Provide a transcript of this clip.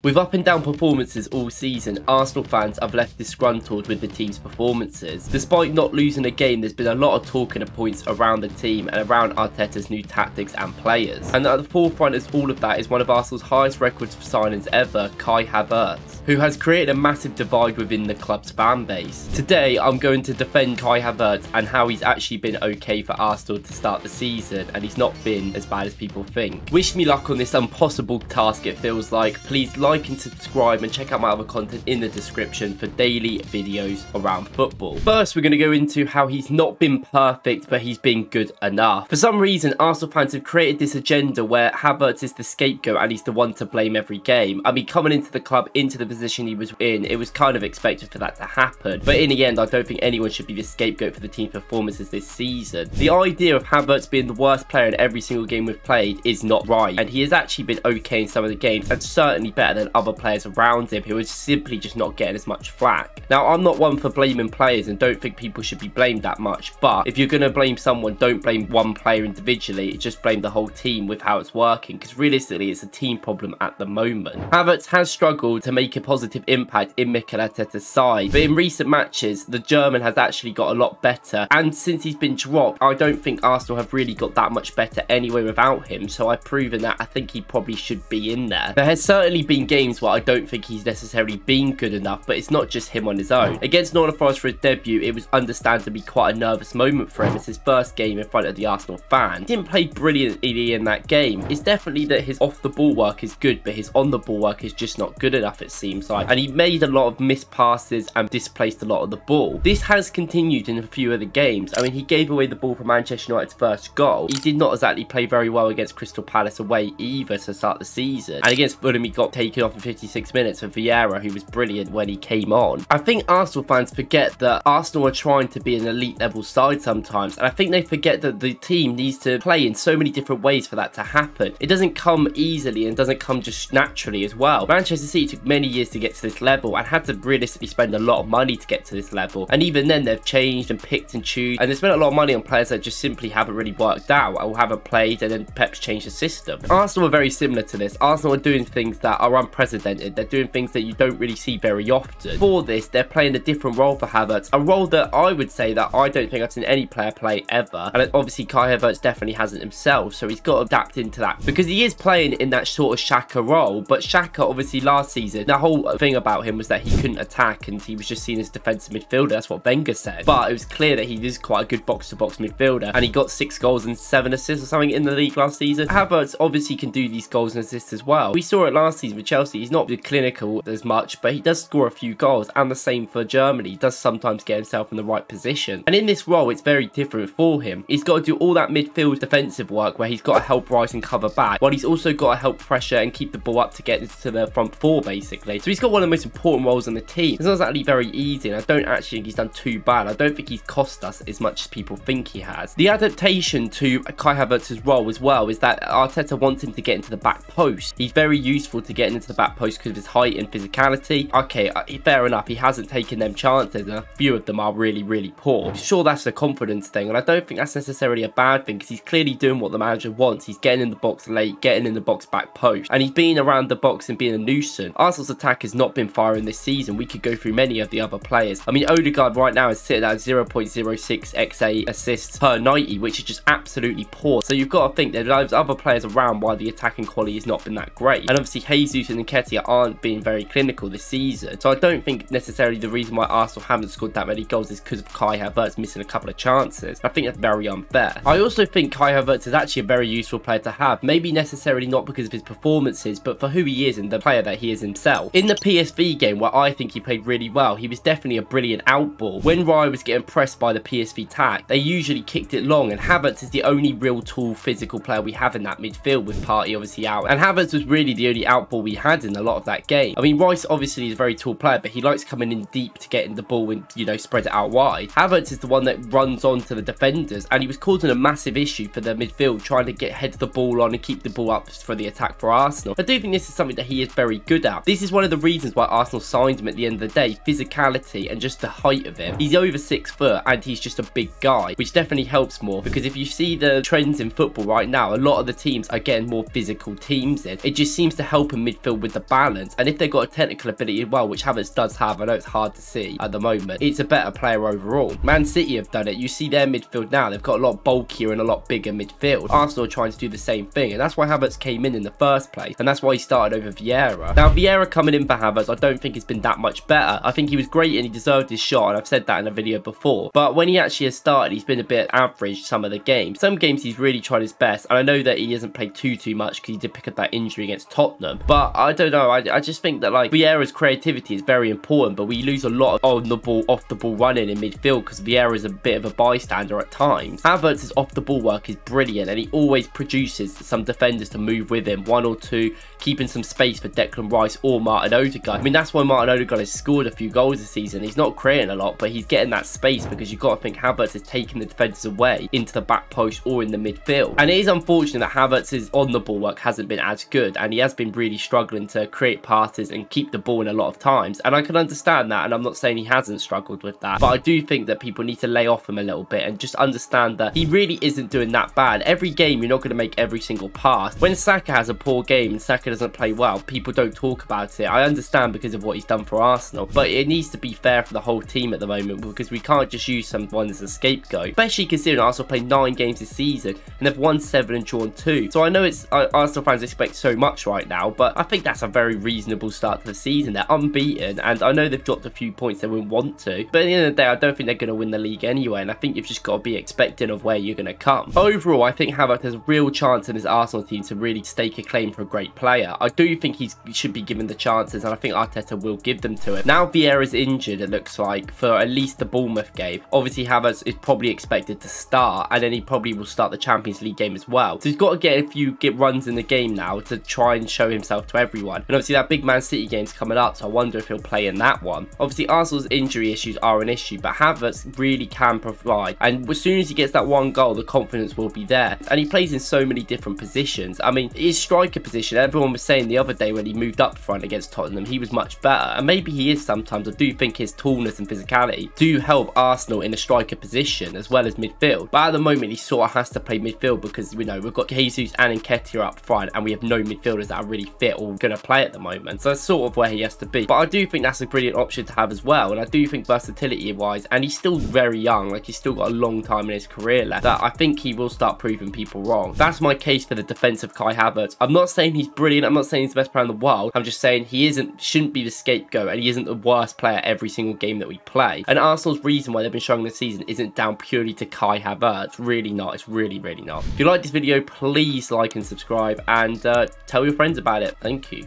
With up and down performances all season, Arsenal fans have left disgruntled with the team's performances. Despite not losing a game, there's been a lot of talking points around the team and around Arteta's new tactics and players. And at the forefront of all of that is one of Arsenal's highest records for signings ever, Kai Havertz, who has created a massive divide within the club's fan base. Today, I'm going to defend Kai Havertz and how he's actually been okay for Arsenal to start the season, and he's not been as bad as people think. Wish me luck on this impossible task, it feels like. Please like and subscribe and check out my other content in the description for daily videos around football. First, we're going to go into how he's not been perfect, but he's been good enough. For some reason, Arsenal fans have created this agenda where Havertz is the scapegoat and he's the one to blame every game. I mean, coming into the club, into the position he was in, it was kind of expected for that to happen. But in the end, I don't think anyone should be the scapegoat for the team's performances this season. The idea of Havertz being the worst player in every single game we've played is not right, and he has actually been okay in some of the games and certainly better than other players around him who are simply just not getting as much flack. Now, I'm not one for blaming players and don't think people should be blamed that much, but if you're going to blame someone, don't blame one player individually, just blame the whole team with how it's working, because realistically it's a team problem at the moment. Havertz has struggled to make a positive impact in Mikel Arteta's side, but in recent matches the German has actually got a lot better, and since he's been dropped, I don't think Arsenal have really got that much better anyway without him, so I've proven that I think he probably should be in there. There has certainly been games where I don't think he's necessarily been good enough, but it's not just him on his own. Against Nottingham Forest for his debut, it was understandably quite a nervous moment for him. It's his first game in front of the Arsenal fan. He didn't play brilliantly in that game. It's definitely that his off the ball work is good, but his on the ball work is just not good enough, it seems like, and he made a lot of missed passes and displaced a lot of the ball. This has continued in a few of the games. I mean, he gave away the ball for Manchester United's first goal. He did not exactly play very well against Crystal Palace away either to start the season, and against Fulham he got taken off in 56 minutes for Vieira, who was brilliant when he came on. I think Arsenal fans forget that Arsenal are trying to be an elite level side sometimes, and I think they forget that the team needs to play in so many different ways for that to happen. It doesn't come easily and doesn't come just naturally as well. Manchester City took many years to get to this level and had to realistically spend a lot of money to get to this level, and even then they've changed and picked and choose, and they spent a lot of money on players that just simply haven't really worked out or haven't played, and then Pep's changed the system. Arsenal are very similar to this. Arsenal are doing things that are unprecedented. They're doing things that you don't really see very often. For this, they're playing a different role for Havertz, a role that I would say that I don't think I've seen any player play ever, and obviously Kai Havertz definitely hasn't himself, so he's got to adapt into that, because he is playing in that sort of Saka role. But Saka, obviously last season, the whole thing about him was that he couldn't attack and he was just seen as defensive midfielder. That's what Wenger said, but it was clear that he is quite a good box-to-box midfielder, and he got 6 goals and 7 assists or something in the league last season. Havertz obviously can do these goals and assists as well. We saw it last season with Chelsea. He's not clinical as much, but he does score a few goals, and the same for Germany. He does sometimes get himself in the right position, and in this role it's very different for him. He's got to do all that midfield defensive work where he's got to help rise and cover back, while he's also got to help pressure and keep the ball up to get into the front four basically. So he's got one of the most important roles on the team. It's not exactly very easy, and I don't actually think he's done too bad. I don't think he's cost us as much as people think he has. The adaptation to Kai Havertz's role as well is that Arteta wants him to get into the back post. He's very useful to getting into the back post because of his height and physicality. Okay, fair enough, he hasn't taken them chances, and a few of them are really poor. Sure, that's a confidence thing, and I don't think that's necessarily a bad thing, because he's clearly doing what the manager wants. He's getting in the box late, getting in the box back post, and he's being around the box and being a nuisance. Arsenal's attack has not been firing this season. We could go through many of the other players. I mean, Odegaard right now is sitting at 0.06 XA assists per 90, which is just absolutely poor. So you've got to think that there's other players around why the attacking quality has not been that great, and obviously Jesus and Nketiah aren't being very clinical this season. So I don't think necessarily the reason why Arsenal haven't scored that many goals is because of Kai Havertz missing a couple of chances. I think that's very unfair. I also think Kai Havertz is actually a very useful player to have, maybe necessarily not because of his performances, but for who he is and the player that he is himself. In the PSV game, where I think he played really well, he was definitely a brilliant outball. When Raya was getting pressed by the PSV tack, they usually kicked it long, and Havertz is the only real tall physical player we have in that midfield, with Partey obviously out, and Havertz was really the only outball we had in a lot of that game. I mean, Rice obviously is a very tall player, but he likes coming in deep to get in the ball and, you know, spread it out wide. Havertz is the one that runs on to the defenders, and he was causing a massive issue for the midfield, trying to get head the ball on and keep the ball up for the attack for Arsenal. I do think this is something that he is very good at. This is one of the reasons why Arsenal signed him at the end of the day, physicality and just the height of him. He's over 6 foot and he's just a big guy, which definitely helps more, because if you see the trends in football right now, a lot of the teams are getting more physical teams in. It just seems to help a midfield midfield with the balance, and if they've got a technical ability as well, which Havertz does have, I know it's hard to see at the moment, it's a better player overall. Man City have done it. You see their midfield now, they've got a lot bulkier and a lot bigger midfield. Arsenal are trying to do the same thing, and that's why Havertz came in the first place, and that's why he started over Vieira. Now, Vieira coming in for Havertz, I don't think it's been that much better. I think he was great and he deserved his shot, and I've said that in a video before, but when he actually has started, he's been a bit average some of the games. Some games he's really tried his best, and I know that he hasn't played too much because he did pick up that injury against Tottenham, but I don't know, I just think that like Vieira's creativity is very important, but we lose a lot of on the ball, off the ball running in midfield because Vieira's a bit of a bystander at times. Havertz's off the ball work is brilliant, and he always produces some defenders to move with him, one or two, keeping some space for Declan Rice or Martin Odegaard. I mean, that's why Martin Odegaard has scored a few goals this season. He's not creating a lot, but he's getting that space because you've got to think Havertz is taking the defenders away into the back post or in the midfield. And it is unfortunate that Havertz's on the ball work hasn't been as good, and he has been really struggling to create passes and keep the ball in a lot of times, and I can understand that, and I'm not saying he hasn't struggled with that, but I do think that people need to lay off him a little bit and just understand that he really isn't doing that bad. Every game you're not going to make every single pass. When Saka has a poor game and Saka doesn't play well, people don't talk about it. I understand because of what he's done for Arsenal, but it needs to be fair for the whole team at the moment, because we can't just use someone as a scapegoat, especially considering Arsenal played 9 games this season and they've won 7 and drawn 2. So I know it's Arsenal fans expect so much right now, but I think that's a very reasonable start to the season. They're unbeaten, and I know they've dropped a few points they wouldn't want to, but at the end of the day, I don't think they're going to win the league anyway, and I think you've just got to be expecting of where you're going to come. Overall, I think Havertz has a real chance in his Arsenal team to really stake a claim for a great player. I do think he should be given the chances, and I think Arteta will give them to him. Now Vieira's injured, it looks like, for at least the Bournemouth game. Obviously, Havertz is probably expected to start, and then he probably will start the Champions League game as well. So he's got to get a few runs in the game now to try and show himself to everyone. And obviously that big Man City game's coming up, so I wonder if he'll play in that one. Obviously, Arsenal's injury issues are an issue, but Havertz really can provide, and as soon as he gets that one goal, the confidence will be there, and he plays in so many different positions. I mean, his striker position, everyone was saying the other day when he moved up front against Tottenham, he was much better, and maybe he is sometimes. I do think his tallness and physicality do help Arsenal in a striker position as well as midfield, but at the moment he sort of has to play midfield because, you know, we've got Jesus and Nketiah up front, and we have no midfielders that are really fit or going to play at the moment, so that's sort of where he has to be. But I do think that's a brilliant option to have as well, and I do think versatility wise, and he's still very young, like he's still got a long time in his career left, that I think he will start proving people wrong. That's my case for the defense of Kai Havertz. I'm not saying he's brilliant, I'm not saying he's the best player in the world, I'm just saying he shouldn't be the scapegoat, and he isn't the worst player every single game that we play. And Arsenal's reason why they've been struggling this season isn't down purely to Kai Havertz, really not. It's really not. If you like this video, please like and subscribe, and tell your friends about it. Thank you.